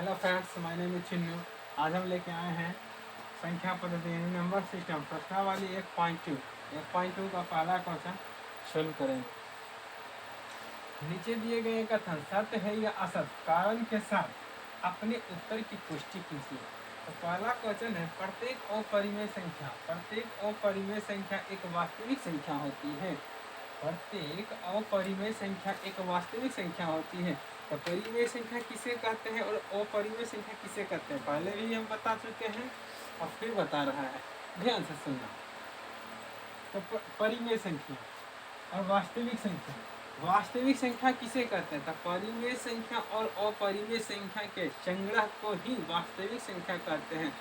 Hello friends, my name is Chinnu. आज हम लेके आए हैं संख्या पद्धति यानी नंबर सिस्टम प्रश्नावली 1.2 का पहला क्वेश्चन सोल्व करेंगे। नीचे दिए गए कथन सत्य है या असत्य कारण के साथ अपने उत्तर की पुष्टि कीजिए। तो पहला क्वेश्चन है, प्रत्येक अपरिमेय संख्या एक वास्तविक संख्या होती है। प्रत्येक अपरिमेय संख्या एक वास्तविक संख्या होती है। तो परिमेय संख्या किसे कहते हैं और अपरिमेय संख्या किसे कहते हैं, पहले भी हम बता चुके हैं और फिर बता रहा है, ध्यान से सुनना। तो परिमेय संख्या और वास्तविक संख्या किसे कहते हैं, तो परिमेय संख्या और अपरिमेय संख्या के संग्रह को ही वास्तविक संख्या कहते हैं।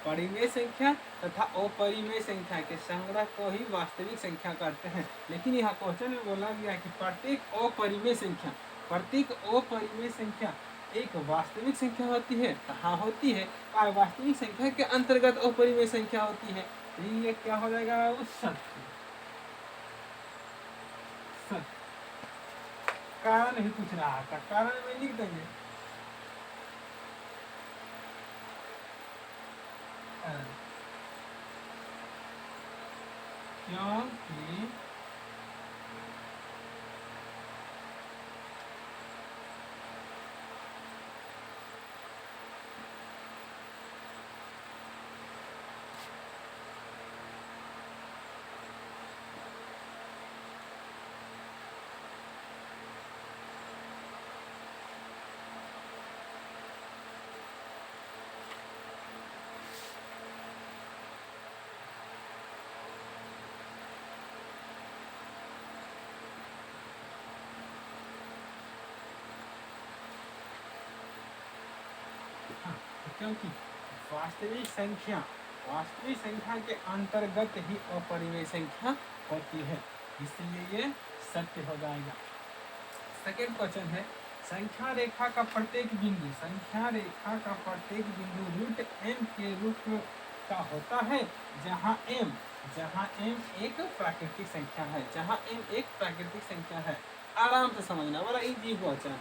परिमेय संख्या तथा अपरिमेय संख्या के संग्रह को ही वास्तविक संख्या कहते हैं। लेकिन यहाँ क्वेश्चन में बोला गया कि प्रत्येक अपरिमेय संख्या एक वास्तविक संख्या होती है। कहाँ होती है, वास्तविक संख्या के अंतर्गत अपरिमेय संख्या होती है। तो ये क्या हो जाएगा, सत्य। कारण नहीं पूछ रहा था, कारण में लिख देंगे। क्योंकि क्योंकि वास्तविक संख्या के अंतर्गत ही अपरिमेय संख्या होती है, इसलिए ये सत्य हो जाएगा। सेकेंड क्वेश्चन है, संख्या रेखा का प्रत्येक बिंदु रूट m के रूप का होता है, जहाँ m एक प्राकृतिक संख्या है। आराम से समझना, बड़ा इजी क्वेश्चन है,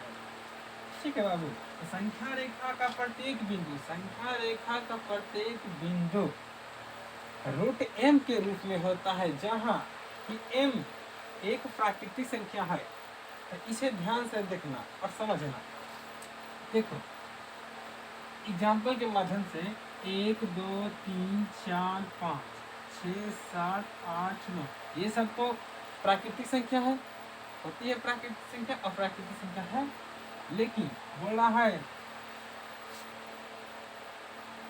ठीक है बाबू। तो संख्या रेखा का प्रत्येक बिंदु रूट m के रूप में होता है, जहाँ कि m एक प्राकृतिक संख्या है। तो इसे ध्यान से देखना और समझना। देखो एग्जाम्पल के माध्यम से 1 2 3 4 5 6 7 8 9 ये सब तो प्राकृतिक संख्या है, होती है प्राकृतिक संख्या, अप्राकृतिक संख्या है। लेकिन बोल रहा है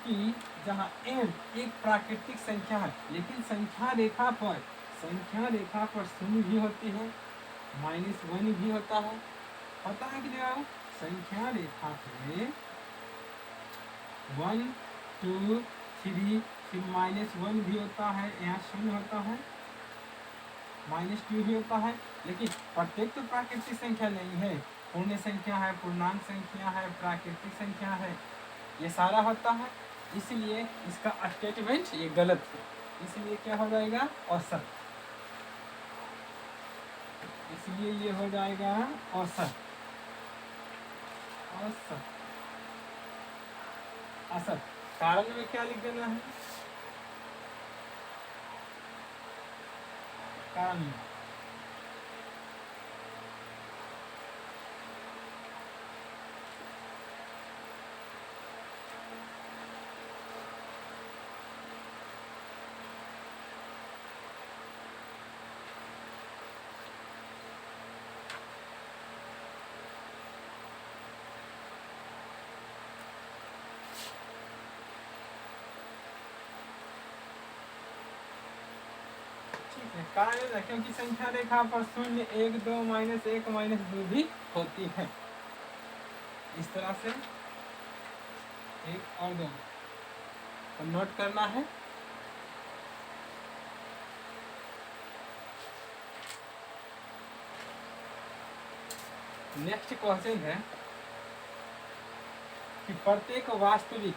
कि जहाँ m एक प्राकृतिक संख्या है, लेकिन संख्या रेखा पर शून्य भी होती है, -1 भी होता है। पता है कि नहीं, संख्या रेखा पे 1 2 3 फिर -1 भी होता है, यहाँ शून्य होता है, -2 भी होता है। लेकिन प्रत्येक तो प्राकृतिक संख्या नहीं है, पूर्ण संख्या है, पूर्णांक संख्या है, प्राकृतिक संख्या है, ये सारा होता है। इसलिए इसका स्टेटमेंट ये गलत है, इसलिए क्या हो जाएगा, औसत। इसलिए ये हो जाएगा औसत, असत। कारण में क्या लिख देना है, कारण में कारण है, क्योंकि संख्या रेखा पर 0 1 2 -1 -2 भी होती है। इस तरह से 1 और 2 तो नोट करना है। नेक्स्ट क्वेश्चन है कि प्रत्येक वास्तविक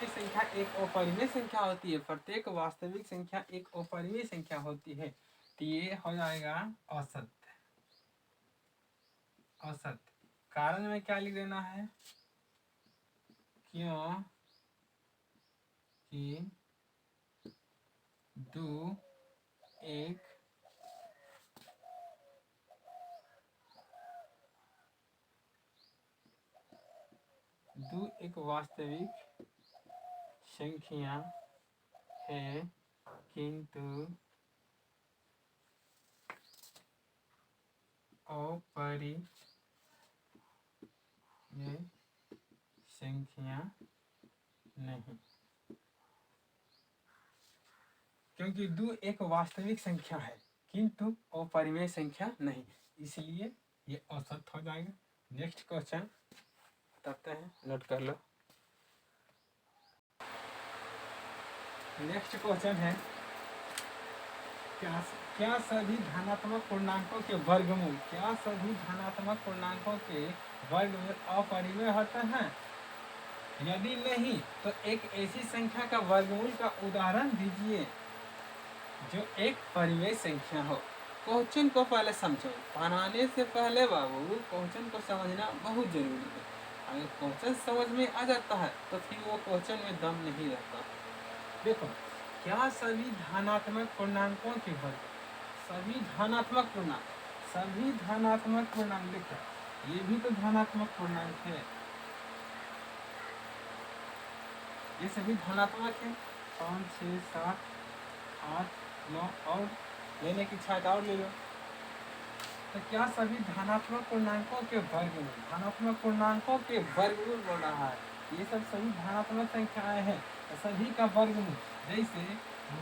संख्या एक अपरिमेय संख्या होती है। प्रत्येक वास्तविक संख्या एक अपरिमेय संख्या होती है। तो ये हो जाएगा औसत। कारण में क्या लिख देना है, कि दो एक वास्तविक संख्या है किंतु अपरिमेय संख्या नहीं। क्योंकि दो एक वास्तविक संख्या है किंतु अपरिमेय संख्या नहीं, इसलिए ये औसत हो जाएगा। नेक्स्ट क्वेश्चन बताते हैं, नोट कर लो। नेक्स्ट क्वेश्चन है, क्या सभी धनात्मक पूर्णांकों के वर्गमूल अपरिमेय होते हैं? यदि नहीं तो एक ऐसी संख्या का वर्गमूल का उदाहरण दीजिए जो एक परिमेय संख्या हो। क्वेश्चन को पहले समझो, बनाने से पहले बाबू क्वेश्चन को समझना बहुत जरूरी है। अगर क्वेश्चन समझ में आ जाता है तो फिर वो क्वेश्चन में दम नहीं रहता। देखो, क्या सभी धनात्मक पूर्णांकों के वर्ग, सभी धनात्मक पूर्णांक देखो, ये भी तो धनात्मक पूर्णांक है, ये सभी धनात्मक है। 5 6 7 8 9 और लेने की इच्छा और ले लो। तो क्या सभी धनात्मक पूर्णांकों के वर्गमूल बोल रहा है, ये सब सभी धनात्मक संख्याएं हैं, तो सभी का वर्गमूल, जैसे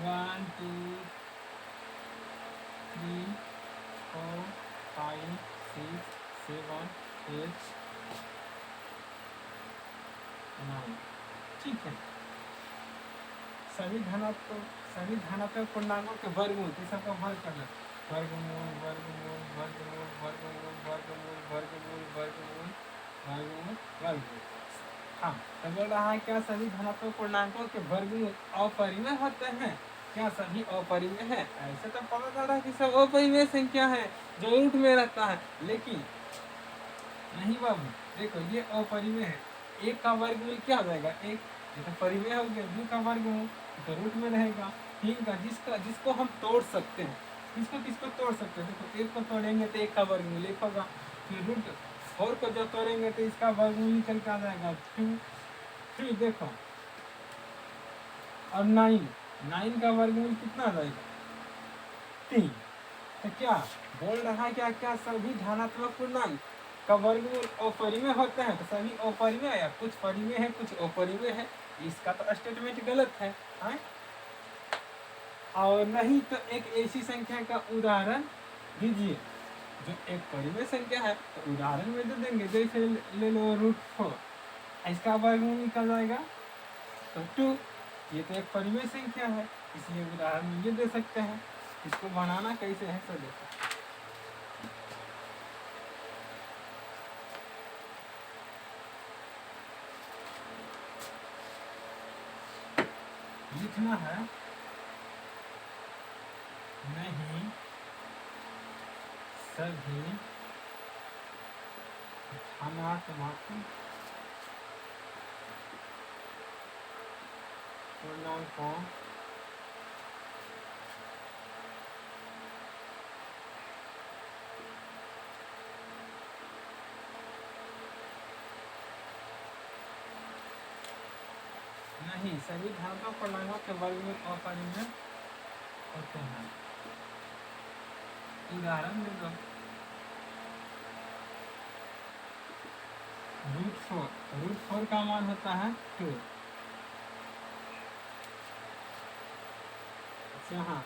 1 2 3 4 5 6 7 8 9, ठीक है। सभी धनात्मक पूर्णांकों के वर्गमूल, तो सबका वर्ग कर लो, वर्गमूल वर्गमूल वर्गमूल वर्गमूल वर्गमूल वर्गमूल वर्गमूल वर्गमूल वर्गमूल। हाँ, तो बोल रहा है क्या सभी धनात्मक पूर्णांकों के वर्गमूल अपरिमेय होते हैं? क्या सभी अपरिमेय है? ऐसे तो पता चल रहा है कि सब अपरिमेय संख्या है जो रूट में रहता है, लेकिन नहीं बाबू, देखो ये अपरिमेय है। एक का वर्गमूल क्या हो जाएगा? एक, ये तो परिमेय हो गया। 2 का वर्गमूल तो रूट में रहेगा। 3 का, जिसको हम तोड़ सकते हैं, किसको तोड़ सकते हैं? देखो, एक को तोड़ेंगे तो एक का वर्गमूल 1 होगा, फिर रूट 4 को जब तोड़ेंगे तो इसका वर्गमूल निकल के आ जाएगा 2। फिर देखो, और 9 का वर्गमूल कितना आ जाएगा? 3। तो क्या बोल रहा है, क्या सभी धनात्मक पूर्णांक का वर्गमूल अपरिमेय होते हैं? तो सभी अपरिमेय, या कुछ परिमेय है कुछ अपरिमेय है, इसका तो स्टेटमेंट गलत है। और नहीं तो एक ऐसी संख्या का उदाहरण दीजिए जो एक परिमेय संख्या है, तो उदाहरण में दे देंगे, जैसे ले लो √4, इसका वर्गमूल निकल जाएगा तो 2। ये तो एक परिमेय संख्या है, इसलिए उदाहरण में ये दे सकते हैं। इसको बनाना कैसे है सर, देखो, लिखना है, नहीं सभी धनात्मक पूर्णांकों नहीं, सभी धनात्मक पूर्णांकों के वर्गमूल अपरिमेय होते हैं। उदाहरण दे दो, √4 का मान होता है 2। अच्छा हाँ,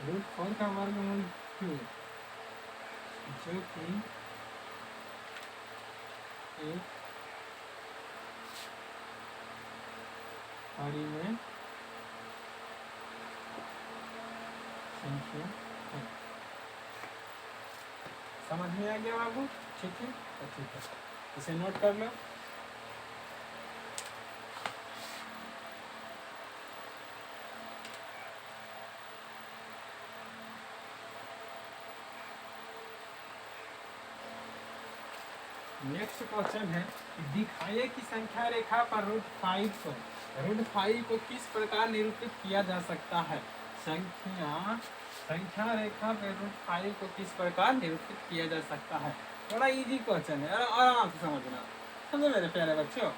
√4 का वर्गमूल 2, जो कि एक परिमेय संख्या है। समझ में आ गया बाबू? ठीक है, तो ठीक है, इसे नोट कर लो। नेक्स्ट क्वेश्चन है कि दिखाइए कि संख्या रेखा पर √5 को किस प्रकार निरूपित किया जा सकता है। संख्या रेखा पर √5 को किस प्रकार निरूपित किया जा सकता है। बड़ा इजी क्वेश्चन है, आराम से समझना, समझे मेरे प्यारे बच्चों।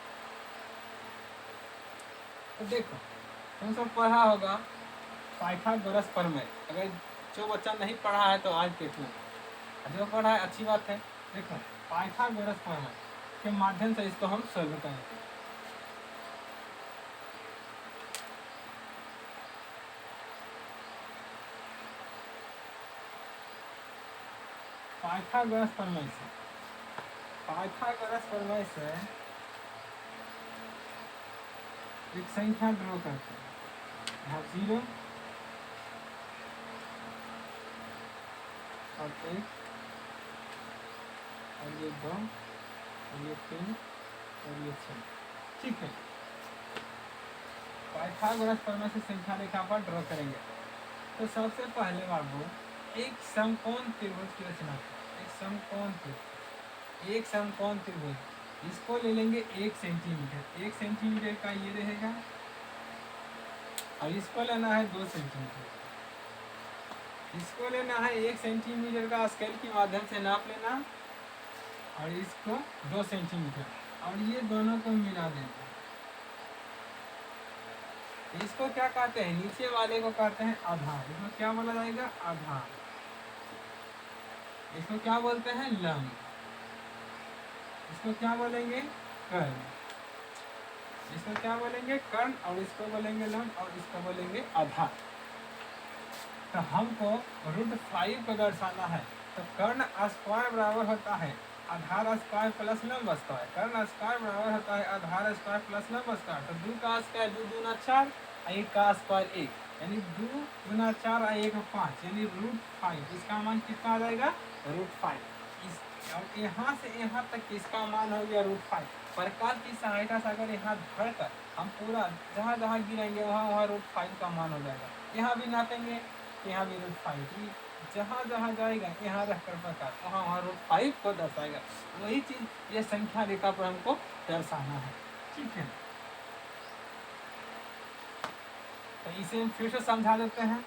तो देखो तुम सब पढ़ा होगा पाइथागोरस प्रमेय। अगर जो बच्चा नहीं पढ़ा है तो आज देख लो, जो पढ़ा है अच्छी बात है। देखो पाइथागोरस प्रमेय के माध्यम से इसको हम सॉल्व करेंगे। पाइथागोरस प्रमेय से एक संख्या ड्रॉ करते हैं। यहाँ 0 और 1 और ये 2 और ये 3 और ये 6, ठीक है। पाइथागोरस प्रमेय से संख्या रेखा पर ड्रॉ करेंगे। तो सबसे पहले बाबू एक समकोण त्रिभुज की रचना करें। एक समकोण त्रिभुज, इसको ले लेंगे 1 सेंटीमीटर। 1 सेंटीमीटर का ये रहेगा और इसको लेना है 2 सेंटीमीटर। इसको लेना है 1 सेंटीमीटर का स्केल की माध्यम से नाप लेना और इसको 2 सेंटीमीटर और ये दोनों को मिला देना। इसको क्या कहते हैं, नीचे वाले को कहते हैं आधार। इसको क्या बोला जाएगा, आधार। इसको क्या बोलते हैं, लंब। इसको क्या बोलेंगे, कर्ण। इसको क्या बोलेंगे, कर्ण, और इसको बोलेंगे लंब, और इसको बोलेंगे आधार। तो हमको √5 को दर्शाना है। तो कर्ण स्क्वायर बराबर होता है आधार स्क्वायर प्लस लंब स्क्वायर। कर्ण स्क्वायर बराबर होता है आधार स्क्वायर प्लस लंब स्क्वायर। तो 2 का स्क्वायर 2 दूना 4, 1 का स्क्वायर 1, यानी 2 गुना 4 और 1 5, यानी √5। इसका मान कितना आ जाएगा, √5। और यहाँ से यहाँ तक इसका मान हो गया √5। प्रकार की सहायता से अगर यहाँ धरकर हम पूरा जहाँ जहाँ गिरेंगे वहाँ √5 का मान हो जाएगा। यहाँ भी नापेंगे, यहाँ भी √5, जहाँ जहाँ जाएगा यहाँ रखकर प्रकार वहाँ √5 को दर्शाएगा। वही चीज ये संख्या रेखा पर हमको दर्शाना है, ठीक है। तो इसे हम फिर से समझा देते हैं।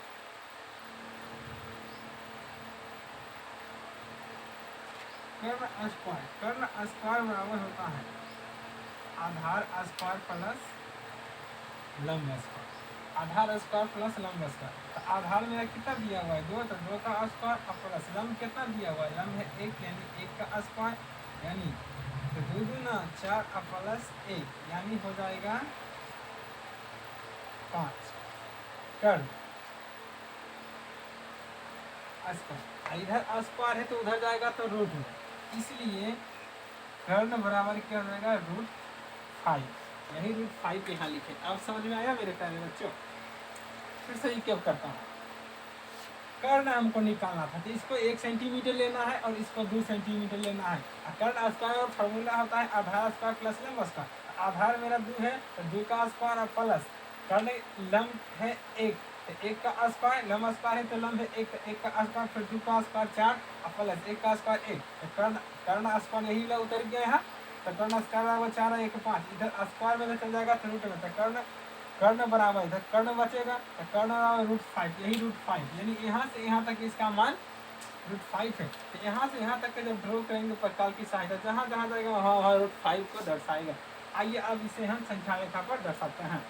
कर्ण स्क्वायर बराबर होता है आधार स्क्वायर प्लस लंब स्क्वायर। आधार स्क्वायर प्लस लंब स्क्वायर। तो आधार मेरा कितना दिया हुआ है, 2, तो 2 का स्क्वायर और प्लस लंब कितना दिया हुआ है, लंब है 1, यानी 1 का स्क्वायर, यानी तो 2 दूना 4 और प्लस 1, यानी हो जाएगा 5। कर्ण स्क्वायर, इधर स्क्वायर है तो उधर जाएगा तो रूट में, इसलिए कर्ण बराबर क्या हो जाएगा, √5। यही √5 यहाँ लिखे। अब समझ में आया मेरे प्यारे बच्चों। फिर से ये क्या करता हूँ, कर्ण हमको निकालना था तो इसको 1 सेंटीमीटर लेना है और इसको 2 सेंटीमीटर लेना है। कर्ण स्क्वायर और फॉर्मूला होता है आधार स्क्वायर प्लस लंब स्क्वायर। आधार मेरा 2 है तो 2 का स्क्वायर और प्लस कर्ण लंब है 1, तो 1 का स्क्वायर, लंब स्क्वायर है तो लंब है 1, तो 1 का स्क्वायर फिर 2 का स्क्वायर 4 और प्लस 1 का स्क्वायर 1। तो कर्ण स्क्वायर यही ला उतर गया यहाँ। तो कर्ण स्क्वायर बराबर 4 और 1 5, इधर स्क्वायर में चल जाएगा तो रूट में। तो कर्ण बराबर इधर कर्ण बचेगा तो कर्ण बराबर √5, यही √5, यानी यहाँ से यहाँ तक इसका मान √5 है। तो यहाँ से यहाँ तक का जब ड्रॉ करेंगे प्रकार की सहायता, जहाँ जहाँ जाएगा वहाँ √5 को दर्शाएगा। आइए अब इसे हम संख्या रेखा पर दर्शाते हैं।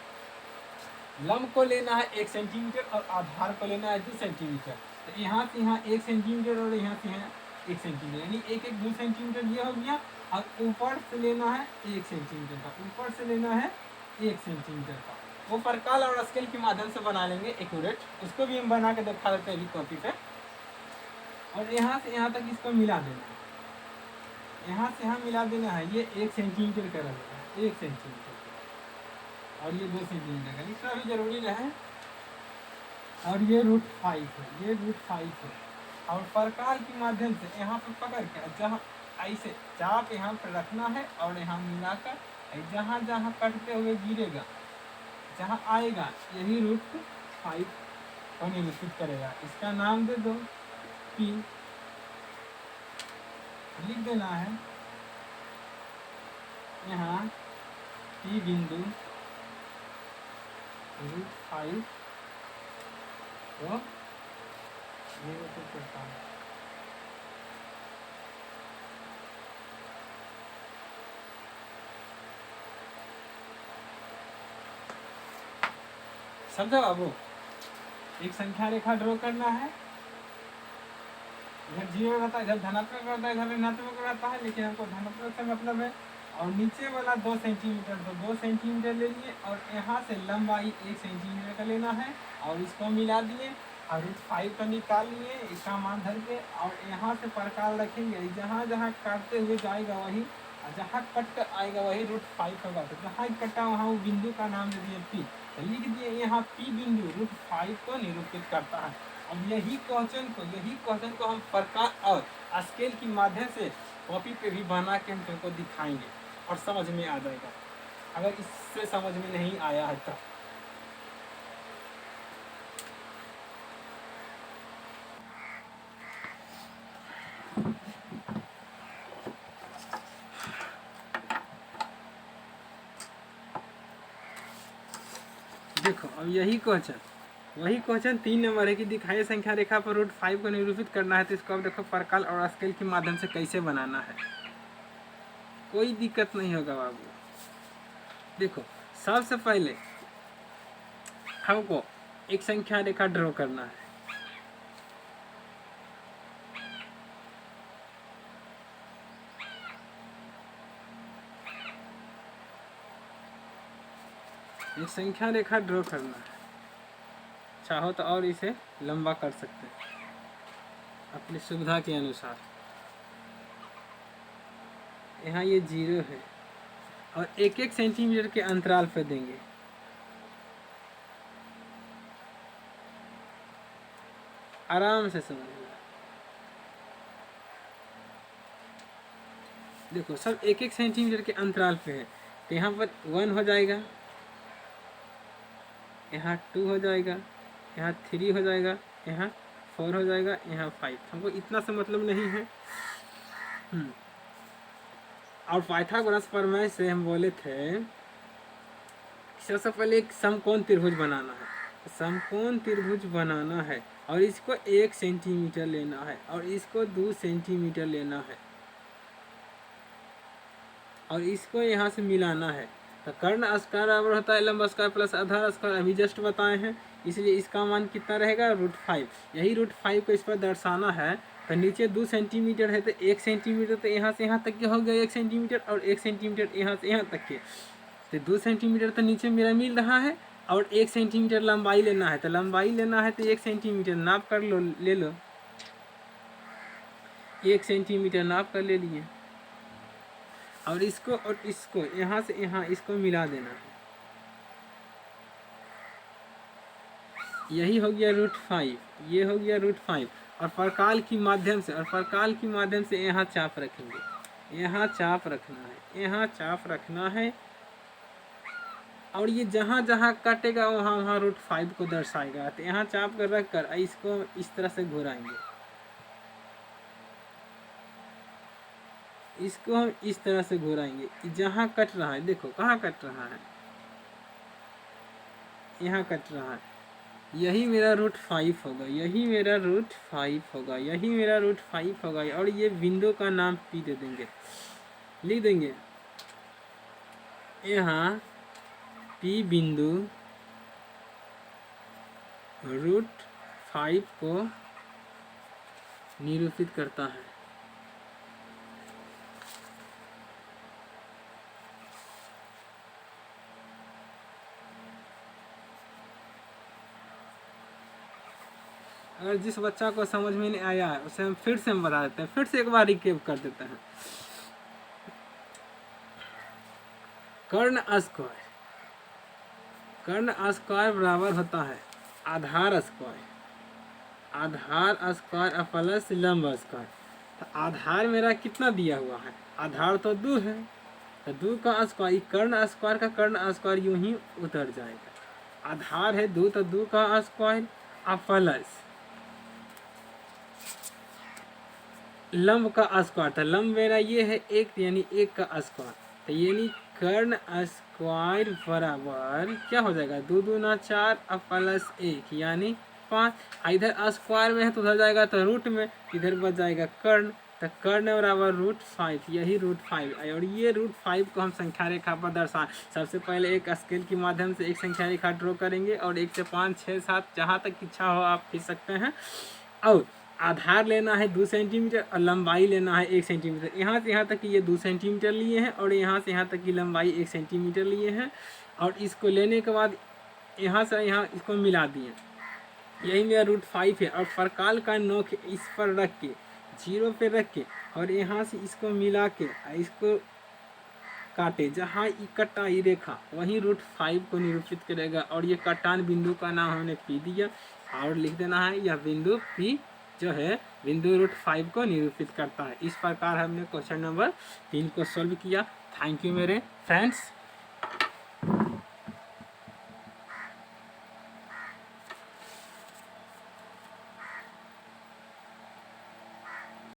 लंब को लेना है 1 सेंटीमीटर और आधार को लेना है 2 सेंटीमीटर। तो यहाँ से यहाँ 1 सेंटीमीटर और यहाँ से यहाँ 1 सेंटीमीटर, यानी 2 सेंटीमीटर ये हो गया। और ऊपर से लेना है 1 सेंटीमीटर का, ऊपर से लेना है 1 सेंटीमीटर का। वो प्रकार और स्केल के माध्यम से बना लेंगे एक्यूरेट, उसको भी हम बना के दिखा देते हैं अभी कॉपी पे। और यहाँ से यहाँ तक इसको मिला देना है, यहाँ से यहाँ मिला देना है। ये 1 सेंटीमीटर का रहेगा, 1 सेंटीमीटर और ये 2 सेंटीमीटर का, इतना भी जरूरी है। और ये √5 है, ये √5 है। और प्रकार के माध्यम से यहाँ पर पकड़ के जहाँ ऐसे चाप यहाँ पर रखना है और यहाँ मिलाकर जहाँ जहाँ कटते हुए गिरेगा, जहाँ आएगा, यही √5 को निरूपित करेगा। इसका नाम दे दो P, लिख देना है यहाँ P बिंदु √5 को निरूपित करता है। समझो बाबू, एक संख्या रेखा ड्रॉ करना है, इधर जीरो रहता है, इधर धनात्मक रहता है, इधर ऋणात्मक रहता है, लेकिन हमको धनात्मक से मतलब है। और नीचे वाला 2 सेंटीमीटर, तो 2 सेंटीमीटर ले लिए और यहाँ से लंबाई 1 सेंटीमीटर का लेना है और इसको मिला दिए और √5 का निकाल लिए, इसका मान धर के और यहाँ से प्रकार रखेंगे, जहाँ जहाँ काटते हुए जाएगा वही, और जहाँ कट आएगा वही √5 होगा। तो जहाँ कटा वहाँ वो बिंदु का नाम दे दिए P, तो लिख दिए यहाँ P बिंदु √5 को निरूपित करता है। अब यही क्वेश्चन को हम प्रकार और स्केल की माध्यम से कॉपी पे भी बना के हम तुमको दिखाएंगे और समझ में आ जाएगा, अगर इससे समझ में नहीं आया है तो। देखो अब यही क्वेश्चन 3 नंबर है कि दिखाइए संख्या रेखा पर √5 को निरूपित करना है। तो इसको अब देखो प्रकार और स्केल के माध्यम से कैसे बनाना है, कोई दिक्कत नहीं होगा बाबू। देखो सबसे पहले हमको एक संख्या रेखा ड्रॉ करना है। एक संख्या रेखा ड्रॉ करना है, चाहो तो और इसे लंबा कर सकते हैं अपनी सुविधा के अनुसार। यहाँ ये 0 है और 1-1 सेंटीमीटर के अंतराल पे देंगे। आराम से समझिए। देखो सब 1-1 सेंटीमीटर के अंतराल पे है, तो यहाँ पर 1 हो जाएगा, यहाँ 2 हो जाएगा, यहाँ 3 हो जाएगा, यहाँ 4 हो जाएगा, यहाँ 5। हमको इतना से मतलब नहीं है। और पाइथागोरस प्रमेय से हम बोले थे सबसे पहले एक समकोण त्रिभुज बनाना है। समकोण त्रिभुज बनाना है और इसको 1 सेंटीमीटर लेना है और इसको 2 सेंटीमीटर लेना है और इसको यहाँ से मिलाना है। तो कर्ण स्क्वायर बराबर होता है लंब स्क्वायर प्लस आधार स्क्वायर, अभी जस्ट बताए हैं, इसलिए इसका मान कितना रहेगा √5। यही √5 को इस पर दर्शाना है। तो नीचे 2 सेंटीमीटर है तो 1 सेंटीमीटर, तो यहाँ से यहाँ तक के हो गया 1 सेंटीमीटर और 1 सेंटीमीटर यहाँ से यहाँ तक के, तो 2 सेंटीमीटर तो नीचे मेरा मिल रहा है और 1 सेंटीमीटर लंबाई लेना है। तो लंबाई लेना है तो 1 सेंटीमीटर नाप कर लो, ले लो, 1 सेंटीमीटर नाप कर ले लिए और इसको यहाँ से यहाँ इसको मिला देना है। यही हो गया √5, ये हो गया √5 और प्रकार की माध्यम से यहाँ चाप रखेंगे, यहाँ चाप रखना है, यहाँ चाप रखना है और ये जहाँ जहाँ काटेगा वहाँ वहाँ √5 को दर्शाएगा। तो यहाँ चाप कर रख कर इसको इस तरह से घुराएंगे, इसको हम इस तरह से घुराएंगे। जहाँ कट रहा है, देखो कहाँ कट रहा है, यहाँ कट रहा है, यही मेरा √5 होगा, यही मेरा √5 होगा, यही मेरा √5 होगा और ये बिंदु का नाम P दे देंगे, लिख देंगे यहाँ P बिंदु √5 को निरूपित करता है। अगर जिस बच्चा को समझ में नहीं आया है उसे हम फिर से बता देते हैं, फिर से एक बार रिकेप कर देते हैं। कर्ण स्क्वायर बराबर होता है आधार स्क्वायर प्लस लंब स्क्वायर। तो आधार मेरा कितना दिया हुआ है, आधार तो 2 है, तो 2 का स्क्वायर, कर्ण स्क्वायर यूं ही उतर जाएगा। आधार है 2 तो 2 का स्क्वायर प्लस लंब का स्क्वायर, था लंब मेरा ये है 1 यानी 1 का स्क्वायर, तो यानी कर्ण स्क्वायर बराबर क्या हो जाएगा, 2 दूना 4 अब प्लस 1 यानी 5। इधर स्क्वायर में है तो उधर जाएगा तो रूट में, इधर बच जाएगा कर्ण, तो कर्ण बराबर √5, यही √5। और ये √5 को हम संख्या रेखा पर दर्शा, सबसे पहले एक स्केल के माध्यम से एक संख्या रेखा ड्रॉ करेंगे और 1 से 5 6 7 जहाँ तक इच्छा हो आप खींच सकते हैं। और आधार लेना है 2 सेंटीमीटर और लंबाई लेना है 1 सेंटीमीटर। यहाँ से यहाँ तक की ये 2 सेंटीमीटर लिए हैं और यहाँ से यहाँ तक की लंबाई 1 सेंटीमीटर लिए हैं। और इसको लेने के बाद यहाँ से यहाँ इसको मिला दिए, यही मेरा √5 है। और प्रकाल का नोक इस पर रख के 0 पे रख के और यहाँ से इसको मिला के इसको काटे, जहाँ कटा ये रेखा वहीं √5 को निरूपित करेगा। और ये कटान बिंदु का नाम हमने P दिया और लिख देना है यह बिंदु P जो है बिंदु √5 को निरूपित करता है। इस प्रकार हमने क्वेश्चन नंबर 3 को सॉल्व किया। थैंक यू मेरे फ्रेंड्स।